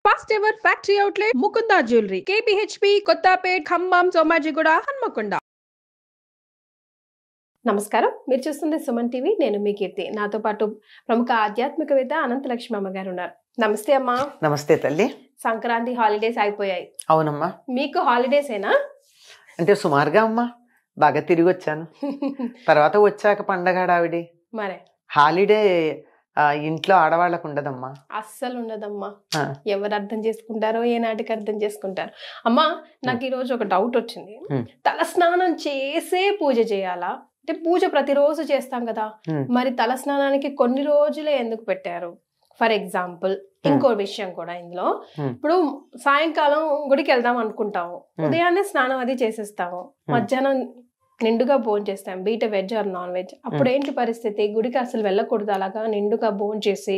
First ever factory outlet Mukunda jewellery KPHB Kothapet Khammam Somajiguda Hanamkonda. నమస్కారం, మీరు చూస్తుంది సుమన్ టీవీ. నేను మీ కీర్తి. నాతో పాటు ప్రముఖ ఆధ్యాత్మికవేత్త అనంతలక్ష్మి అమ్మగారు ఉన్నారు. నమస్తే అమ్మా. నమస్తే తల్లి. సంక్రాంతి హాలిడేస్ అయిపోయాయి. అవునమ్మా. మీకు హాలిడేసేనా? అంటే సుమారుగా అమ్మా, బాగా తిరిగి వచ్చాను. తర్వాత వచ్చాక పండగ హడావిడి. మరే హాలిడే ఇంట్లో ఆడవాళ్ళకు ఉండదమ్మా, అస్సలు ఉండదమ్మా. ఎవరు అర్థం చేసుకుంటారో ఏనాటికి అర్థం చేసుకుంటారు. అమ్మా, నాకు ఈ రోజు ఒక డౌట్ వచ్చింది. తల స్నానం చేసే పూజ చేయాలా? అంటే పూజ ప్రతిరోజు చేస్తాం కదా, మరి తల స్నానానికి కొన్ని రోజులే ఎందుకు పెట్టారు? ఫర్ ఎగ్జాంపుల్ ఇంకో విషయం కూడా ఇందులో, ఇప్పుడు సాయంకాలం గుడికి వెళ్దాం అనుకుంటాము, ఉదయాన్నే స్నానం అది చేసేస్తాము, మధ్యాహ్నం నిండుగా భోజనం చేస్తాం, బీట వెజ్ ఆర్ నాన్ వెజ్. అప్పుడు ఏంటి పరిస్థితి? గుడికి అసలు వెళ్ళకూడదు, అలాగా నిండుగా భోజనం చేసి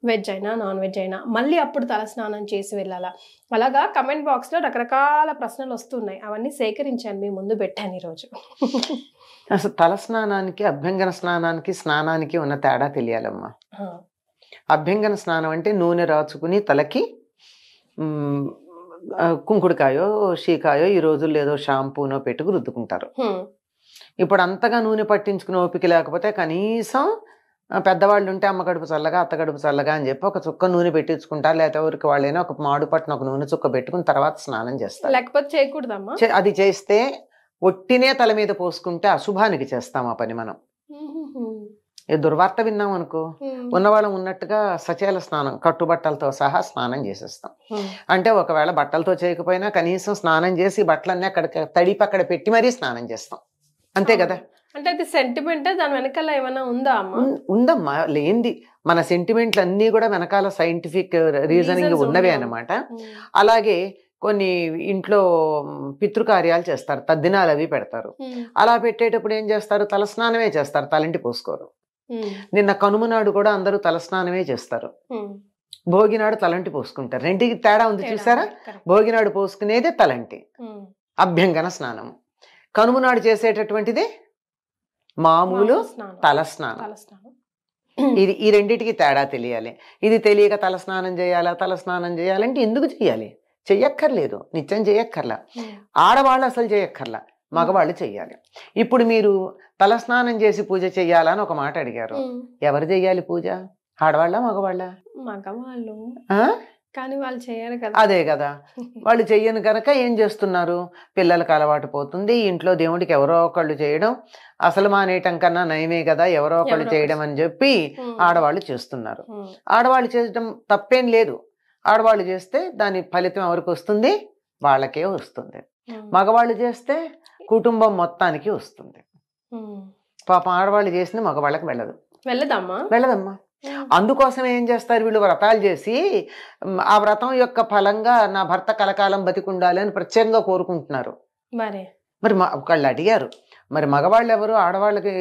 వెజ్ అయినా నాన్ వెజ్ అయినా మళ్ళీ అప్పుడు తల స్నానం చేసి వెళ్ళాలా? అలాగా కమెంట్ బాక్స్ లో రకరకాల ప్రశ్నలు వస్తున్నాయి. అవన్నీ సేకరించాను, మీ ముందు పెట్టాను ఈరోజు. అసలు తల స్నానానికి అభ్యంగన స్నానానికి ఉన్న తేడా తెలియాలమ్మా. అభ్యంగన స్నానం అంటే నూనె రాచుకుని తలకి కుంకుడుకాయో షీకాయో ఈ రోజుల్లో ఏదో షాంపూనో పెట్టుకు రుద్దుకుంటారు. ఇప్పుడు అంతగా నూనె పట్టించుకుని ఓపిక లేకపోతే కనీసం పెద్దవాళ్ళు ఉంటే అమ్మ కడుపు చల్లగా అత్త కడుపు చల్లగా అని చెప్పి ఒక చుక్క నూనె పెట్టించుకుంటారు, లేకపోతే ఎవరికి వాళ్ళైనా ఒక మాడు పట్టిన ఒక నూనె చుక్క పెట్టుకుని తర్వాత స్నానం చేస్తారు. లేకపోతే చేయకూడదమ్మా. అది చేస్తే ఒట్టినే తల మీద పోసుకుంటే అశుభానికి చేస్తాం ఆ పని. మనం ఏ దుర్వార్త విన్నాం అనుకో, ఉన్నవాళ్ళం ఉన్నట్టుగా సచేల స్నానం కట్టుబట్టలతో సహా స్నానం చేసేస్తాం. అంటే ఒకవేళ బట్టలతో చేయకపోయినా కనీసం స్నానం చేసి బట్టలన్నీ అక్కడ తడిపి అక్కడ పెట్టి మరీ స్నానం చేస్తాం, అంతే కదా. అంటే అది సెంటిమెంట్, దాని వెనకాల ఏమైనా ఉందా అమ్మా? ఉందమ్మా, లేనిది మన సెంటిమెంట్లు అన్నీ కూడా వెనకాల సైంటిఫిక్ రీజనింగ్ ఉన్నవే అన్నమాట. అలాగే కొన్ని ఇంట్లో పితృకార్యాలు చేస్తారు, తద్దినాలు అవి పెడతారు. అలా పెట్టేటప్పుడు ఏం చేస్తారు? తలస్నానమే చేస్తారు, తలంటి పోసుకోరు. నిన్న కనుమ నాడు కూడా అందరూ తలస్నానమే చేస్తారు, భోగినాడు తలంటి పోసుకుంటారు. రెండింటికి తేడా ఉంది చూసారా? భోగినాడు పోసుకునేదే తలంటి, అభ్యంగన స్నానం. కనుమ నాడు చేసేటటువంటిది మామూలు తలస్నానం. ఈ రెండింటికి తేడా తెలియాలి. ఇది తెలియక తలస్నానం చేయాలంటే ఎందుకు చేయాలి? చెయ్యక్కర్లేదు, నిత్యం చెయ్యక్కర్లా. ఆడవాళ్ళు అసలు చేయక్కర్లా, మగవాళ్ళు చెయ్యాలి. ఇప్పుడు మీరు తలస్నానం చేసి పూజ చెయ్యాలని ఒక మాట అడిగారు. ఎవరు చెయ్యాలి పూజ? ఆడవాళ్ళ మగవాళ్ళ? మగవాళ్ళు. కానీ వాళ్ళు చేయరు కదా. అదే కదా, వాళ్ళు చెయ్యను కనుక ఏం చేస్తున్నారు? పిల్లలకు అలవాటు పోతుంది, ఇంట్లో దేవుడికి ఎవరో ఒకళ్ళు చేయడం అసలు మానేయటం కన్నా నయమే కదా, ఎవరో ఒకళ్ళు చేయడం అని చెప్పి ఆడవాళ్ళు చేస్తున్నారు. ఆడవాళ్ళు చేయడం తప్పేం లేదు, ఆడవాళ్ళు చేస్తే దాని ఫలితం ఎవరికి వస్తుంది? వాళ్ళకే వస్తుంది. మగవాళ్ళు చేస్తే కుటుంబం మొత్తానికి వస్తుంది. పాపం ఆడవాళ్ళు చేసింది మగవాళ్ళకి వెళ్ళదమ్మా. అందుకోసం ఏం చేస్తారు వీళ్ళు? వ్రతాలు చేసి ఆ వ్రతం యొక్క ఫలంగా నా భర్త కలకాలం బతికుండాలి అని ప్రత్యేకంగా కోరుకుంటున్నారు. మరి ఒకళ్ళు అడిగారు, మరి మగవాళ్ళు ఎవరు ఆడవాళ్ళకి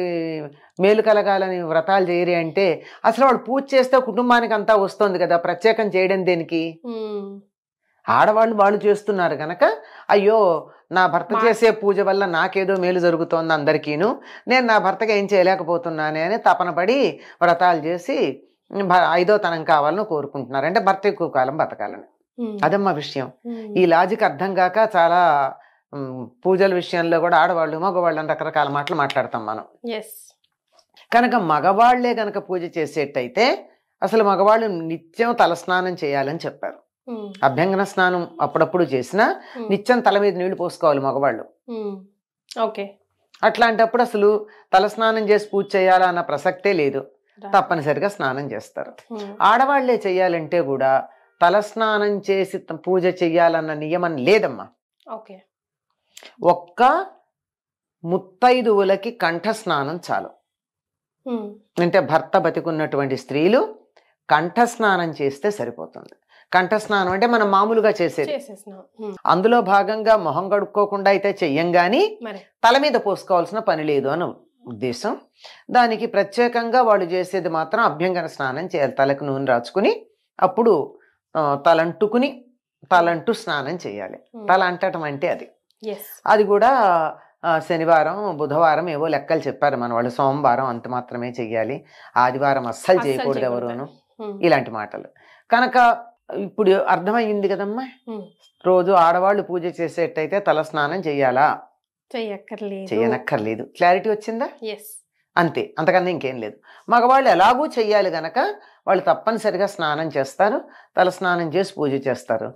మేలు కలగాలని వ్రతాలు చేయరు అంటే, అసలు వాళ్ళు పూజ చేస్తే కుటుంబానికి అంతా వస్తుంది కదా, ప్రత్యేకం చేయడం దేనికి? ఆడవాళ్ళు వాళ్ళు చేస్తున్నారు కనుక అయ్యో నా భర్త చేసే పూజ వల్ల నాకేదో మేలు జరుగుతోంది అందరికీను, నేను నా భర్తగా ఏం చేయలేకపోతున్నానే అని తపన పడి వ్రతాలు చేసి ఐదో తనం కావాలని కోరుకుంటున్నారు. అంటే భర్త ఎక్కువ కాలం బతకాలని. అదమ్మా విషయం. ఈ లాజిక్ అర్థం కాక చాలా పూజల విషయంలో కూడా ఆడవాళ్ళు మగవాళ్ళు అని రకరకాల మాటలు మాట్లాడతాం మనం. కనుక మగవాళ్లే కనుక పూజ చేసేటైతే అసలు మగవాళ్ళు నిత్యం తలస్నానం చేయాలని చెప్పారు. అభ్యంగన స్నానం అప్పుడప్పుడు చేసినా నిత్యం తల మీద నీళ్లు పోసుకోవాలి మగవాళ్ళు. అట్లాంటప్పుడు అసలు తలస్నానం చేసి పూజ చేయాలా అన్న ప్రసక్తే లేదు, తప్పనిసరిగా స్నానం చేస్తారు. ఆడవాళ్లే చెయ్యాలంటే కూడా తలస్నానం చేసి పూజ చెయ్యాలన్న నియమం లేదమ్మా. ఒక్క ముత్తైదువులకి కంఠ స్నానం చాలు. అంటే భర్త బతికున్నటువంటి స్త్రీలు కంఠ స్నానం చేస్తే సరిపోతుంది. కంఠస్నానం అంటే మనం మామూలుగా చేసేది. అందులో భాగంగా మొహం కడుక్కోకుండా అయితే చెయ్యం గాని తల మీద పోసుకోవాల్సిన పని లేదు అని ఉద్దేశం. దానికి ప్రత్యేకంగా వాళ్ళు చేసేది మాత్రం అభ్యంగన స్నానం చేయాలి. తలకు నూనె రాచుకుని అప్పుడు తలంటూ స్నానం చేయాలి. తల అంటటం అంటే అది కూడా శనివారం బుధవారం ఏవో లెక్కలు చెప్పారు మన వాళ్ళు. సోమవారం అంత మాత్రమే చెయ్యాలి, ఆదివారం అస్సలు చేయకూడదు ఎవరును, ఇలాంటి మాటలు. కనుక ఇప్పుడు అర్థమయ్యింది కదమ్మా. రోజు ఆడవాళ్ళు పూజ చేసేటైతే తల స్నానం చెయ్యాలా? చెయ్యనక్కర్లేదు. క్లారిటీ వచ్చిందా? అంతే, అంతకన్నా ఇంకేం లేదు. మగవాళ్ళు ఎలాగూ చెయ్యాలి గనక వాళ్ళు తప్పనిసరిగా స్నానం చేస్తారు, తల స్నానం చేసి పూజ చేస్తారు.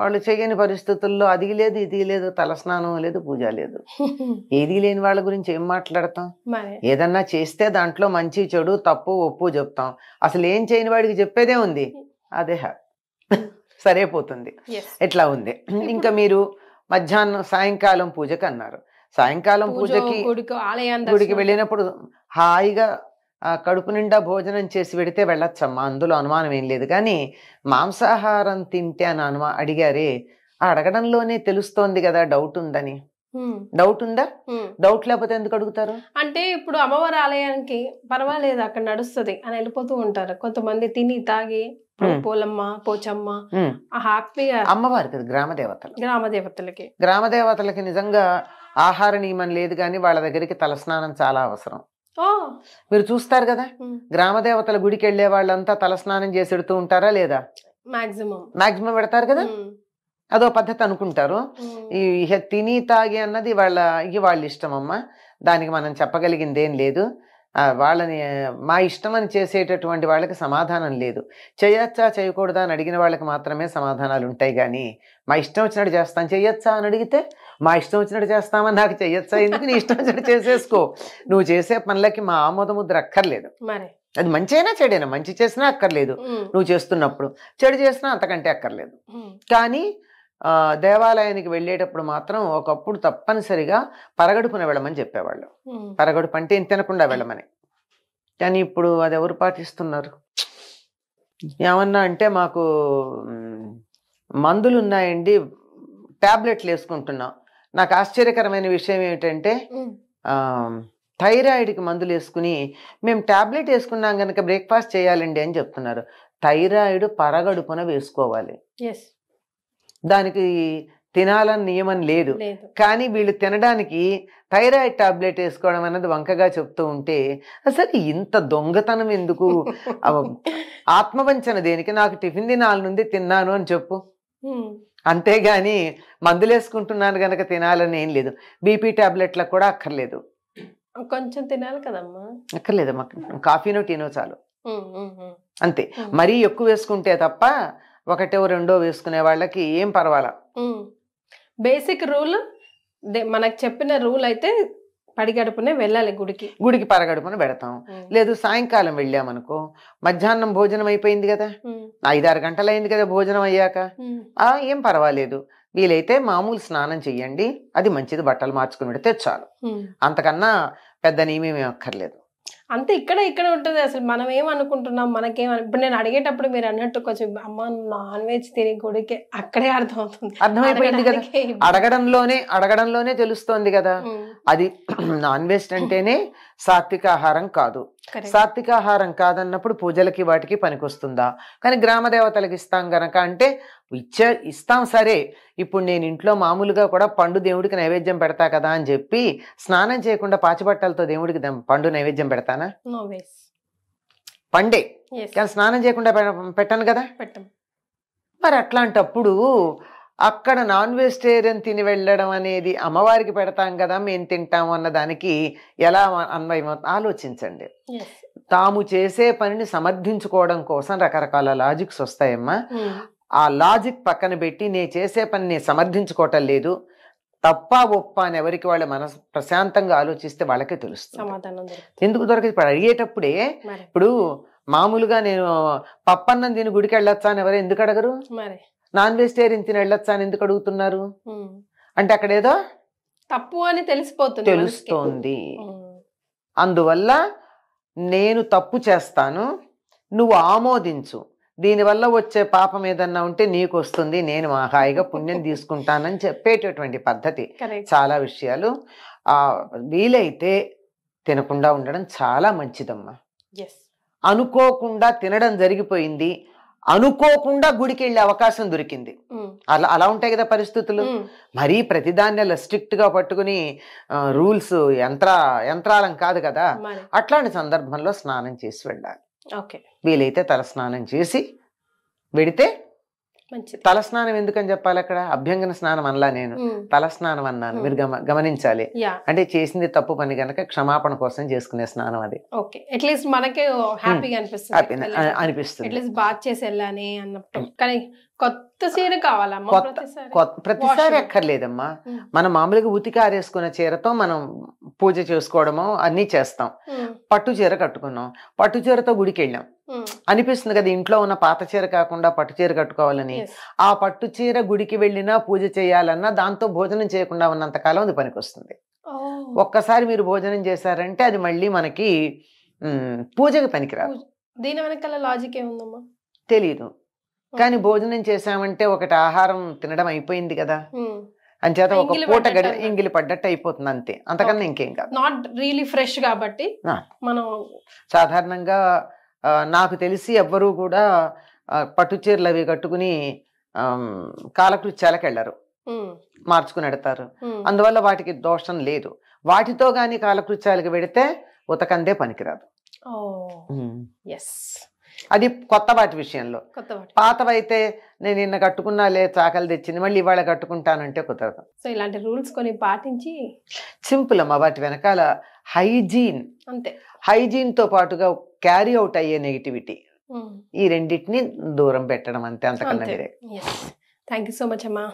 వాళ్ళు చేయని పరిస్థితుల్లో అది లేదు ఇది లేదు, తల స్నానం లేదు, పూజ లేదు. ఏది లేని వాళ్ళ గురించి ఏం మాట్లాడతాం? ఏదన్నా చేస్తే దాంట్లో మంచి చెడు తప్పు ఒప్పు చెప్తాం. అసలు ఏం చేయని వాడికి చెప్పేదే ఉంది, అదే సరిపోతుంది. ఎట్లా ఉంది. ఇంకా మీరు మధ్యాహ్నం సాయంకాలం పూజకి అన్నారు. సాయంకాలం పూజకి గుడికి వెళ్ళినప్పుడు హాయిగా కడుపు నిండా భోజనం చేసి పెడితే వెళ్ళొచ్చమ్మా, అందులో అనుమానం ఏం లేదు. కానీ మాంసాహారం తింటే అని అడిగారే, అడగడంలోనే తెలుస్తోంది కదా డౌట్ ఉందని. డౌట్ ఉందా? డౌట్ లేకపోతే ఎందుకు అడుగుతారు? అంటే ఇప్పుడు అమ్మవారి ఆలయానికి పర్వాలేదు అక్కడ నడుస్తుంది అని వెళ్ళిపోతూ ఉంటారు కొంతమంది, తిని తాగి పోలమ్మ పోచమ్మ హ్యాపీగా. అమ్మవారి కదా, గ్రామదేవతలకి నిజంగా ఆహార నియమం లేదు, కానీ వాళ్ళ దగ్గరికి తలస్నానం చాలా అవసరం. మీరు చూస్తారు కదా, గ్రామదేవతల గుడికి వెళ్లే వాళ్ళంతా తలస్నానం చేసి పెడుతూ ఉంటారా లేదా? మాక్సిమం పెడతారు కదా. అదో పద్ధతి అనుకుంటారు. ఈ తిని తాగి అన్నది వాళ్ళ ఇష్టం అమ్మా, దానికి మనం చెప్పగలిగింది ఏం లేదు. వాళ్ళని మా ఇష్టం అని చేసేటటువంటి వాళ్ళకి సమాధానం లేదు. చేయొచ్చా చేయకూడదా అని అడిగిన వాళ్ళకి మాత్రమే సమాధానాలు ఉంటాయి. కానీ మా ఇష్టం వచ్చినట్టు చేస్తాను, చెయ్యొచ్చా అని అడిగితే మా ఇష్టం వచ్చినట్టు చేస్తామని నాకు చెయ్యొచ్చా ఎందుకు, నీ ఇష్టం వచ్చినట్టు చేసేసుకో. నువ్వు చేసే పనులకి మా ఆమోద ముద్ర అక్కర్లేదు. అది మంచి అయినా చెడైనా, మంచి చేసినా అక్కర్లేదు నువ్వు చేస్తున్నప్పుడు, చెడు చేసినా అంతకంటే అక్కర్లేదు. కానీ దేవాలయానికి వెళ్ళేటప్పుడు మాత్రం ఒకప్పుడు తప్పనిసరిగా పరగడుపున వెళ్ళమని చెప్పేవాళ్ళు. పరగడుపు అంటే తినకుండా వెళ్ళమని. కానీ ఇప్పుడు అది ఎవరు పాటిస్తున్నారు? ఏమన్నా అంటే మాకు మందులు ఉన్నాయండి, టాబ్లెట్లు వేసుకుంటున్నాం. నాకు ఆశ్చర్యకరమైన విషయం ఏమిటంటే థైరాయిడ్కి మందులు వేసుకుని మేము టాబ్లెట్ వేసుకున్నాం కనుక బ్రేక్ఫాస్ట్ చేయాలండి అని చెప్తున్నారు. థైరాయిడ్ పరగడుపున వేసుకోవాలి, దానికి తినాలని నియమం లేదు. కానీ వీళ్ళు తినడానికి థైరాయిడ్ టాబ్లెట్ వేసుకోవడం అనేది వంకగా చెప్తూ ఉంటే అసలు ఇంత దొంగతనం ఎందుకు? ఆత్మవంచన దేనికి? నాకు టిఫిన్ తినాలనుంది తిన్నాను అని చెప్పు, అంతేగాని మందులు వేసుకుంటున్నాను కనుక తినాలని ఏం లేదు. బీపీ టాబ్లెట్లకు కూడా అక్కర్లేదు, కొంచెం తినాలి కదమ్మా. అక్కర్లేదమ్మా, కాఫీనో టీనో చాలు అంతే. మరీ ఎక్కువ వేసుకుంటే తప్ప ఒకటో రెండో వేసుకునే వాళ్ళకి ఏం పర్వాలా. బేసిక్ రూల్ మనకు చెప్పిన రూల్ అయితే పడిగడుపునే వెళ్ళాలి గుడికి పరగడుపున పెడతాం. లేదు సాయంకాలం వెళ్ళామనుకో, మధ్యాహ్నం భోజనం అయిపోయింది కదా, 5-6 గంటలు అయింది కదా భోజనం అయ్యాక, ఏం పర్వాలేదు. వీలైతే మామూలు స్నానం చెయ్యండి, అది మంచిది, బట్టలు మార్చుకుని పెడితే చాలు. అంతకన్నా పెద్ద నియమేమీ అక్కర్లేదు. అంతే. ఇక్కడ ఉంటుంది. అసలు మనం ఏమనుకుంటున్నాం, ఇప్పుడు నేను అడిగేటప్పుడు మీరు అన్నట్టు కొంచెం అమ్మ నాన్ వెజ్ తిని గుడికి, అక్కడే అర్థమైపోయింది కదా. అడగడంలోనే తెలుస్తోంది కదా. అది నాన్ వెజ్ అంటేనే సాత్విక ఆహారం కాదు. సాత్విక ఆహారం కాదన్నప్పుడు పూజలకి వాటికి పనికొస్తుందా? కానీ గ్రామ దేవతలకు ఇస్తాం గనక అంటే ఇస్తాం సరే. ఇప్పుడు నేను ఇంట్లో మామూలుగా కూడా పండు దేవుడికి నైవేద్యం పెడతా కదా అని చెప్పి స్నానం చేయకుండా పాచిబట్టలతో దేవుడికి పండు నైవేద్యం పెడతానా? పండే, కానీ స్నానం చేయకుండా పెట్టను కదా. మరి అట్లాంటప్పుడు అక్కడ నాన్ వెజిటేరియన్ తిని వెళ్ళడం అనేది అమ్మవారికి పెడతాం కదా మేము తింటాము అన్న దానికి ఎలా అన్వయం ఆలోచించండి. తాము చేసే పనిని సమర్థించుకోవడం కోసం రకరకాల లాజిక్స్ వస్తాయమ్మా. ఆ లాజిక్ పక్కన పెట్టి నేను చేసే పని నేను సమర్థించుకోవటం లేదు, తప్ప ఒప్ప అని ఎవరికి వాళ్ళు మనసు ప్రశాంతంగా ఆలోచిస్తే వాళ్ళకే తెలుస్తుంది. ఎందుకు దొరకదు? ఇప్పుడు అడిగేటప్పుడే, ఇప్పుడు మామూలుగా నేను పప్పన్నం తిని గుడికి వెళ్ళొచ్చా అని ఎవరు ఎందుకు అడగరు? నాన్ వెజిటేరియన్ తిని వెళ్ళొచ్చా అని ఎందుకు అడుగుతున్నారు? అంటే అక్కడ ఏదో తప్పు అని తెలుస్తోంది. అందువల్ల నేను తప్పు చేస్తాను, నువ్వు ఆమోదించు, దీనివల్ల వచ్చే పాపం ఏదన్నా ఉంటే నీకు వస్తుంది, నేను హాయిగా పుణ్యం తీసుకుంటానని చెప్పేటటువంటి పద్ధతి. చాలా విషయాలు వీలైతే తినకుండా ఉండడం చాలా మంచిదమ్మా. అనుకోకుండా తినడం జరిగిపోయింది, అనుకోకుండా గుడికి వెళ్ళే అవకాశం దొరికింది, అలా ఉంటాయి కదా పరిస్థితులు. మరీ ప్రతిదాన్ని అలా స్ట్రిక్ట్ గా పట్టుకుని రూల్స్ యంత్రాలం కాదు కదా. అట్లాంటి సందర్భంలో స్నానం చేసి వెళ్ళాలి. వీలైతే తల స్నానం చేసి వెడితే మంచిది. తలస్నానం ఎందుకని చెప్పాలి అక్కడ? అభ్యంగన స్నానం అనలా నేను, తలస్నానం అన్నాను. మీరు గమనించాలి. అంటే చేసింది తప్పు పని కనుక క్షమాపణ కోసం చేసుకునే స్నానం అది. ఓకే, అట్లీస్ట్ మనకే హ్యాపీగా అనిపిస్తుంది. అట్లీస్ట్ బాత్ చేసి వెళ్ళాలి అన్నట్టు. కానీ కొత్త చీర కావాలమ్మా? ప్రతిసారి అక్కర్లేదమ్మా. మనం మామూలుగా ఉతికి ఆరేసుకున్న చీరతో మనం పూజ చేసుకోవడము అన్ని చేస్తాం. పట్టు చీర కట్టుకున్నాం, పట్టు చీరతో గుడికి వెళ్ళాం, అనిపిస్తుంది కదా ఇంట్లో ఉన్న పాత చీర కాకుండా పట్టు చీర కట్టుకోవాలని. ఆ పట్టు చీర గుడికి వెళ్ళినా పూజ చేయాలన్నా దాంతో భోజనం చేయకుండా ఉన్నంత కాలం అది పనికొస్తుంది. ఒక్కసారి మీరు భోజనం చేశారంటే అది మళ్ళీ మనకి పూజకి పనికిరాదు. దీని వెనకాల లాజిక్ ఏముందమ్మా తెలీదు, కానీ భోజనం చేసామంటే ఒకటి ఆహారం తినడం అయిపోయింది కదా, అంచేత ఒక పూట ఇంగిలి పడ్డట్టు అయిపోతుంది అంతే, అంతకన్నా ఇంకేం కాదు. నాట్ రియలీ ఫ్రెష్ కాబట్టి మనం సాధారణంగా నాకు తెలిసి ఎవ్వరూ కూడా పట్టు చీరలు అవి కట్టుకుని కాలకృత్యాలకు వెళ్ళరు, మార్చుకుని ఎడతారు. అందువల్ల వాటికి దోషం లేదు. వాటితో గాని కాలకృత్యాలకు పెడితే ఉతకందే పనికిరాదు. అది కొత్త వాటి విషయంలో. పాతవైతే నేను నిన్న కట్టుకున్నాలే చాకలు తెచ్చింది మళ్ళీ ఇవాళ కట్టుకుంటానంటే కుదరదు. సో ఇలాంటి రూల్స్ కొన్ని పాటించి సింపుల్ అమ్మా. వాటి వెనకాల హైజీన్, అంతే, హైజీన్ తో పాటుగా క్యారీ అవుట్ అయ్యే నెగిటివిటీ, ఈ రెండింటిని దూరం పెట్టడం అంతే, అంతకన్నా వేరే. థ్యాంక్ యూ సో మచ్ అమ్మా.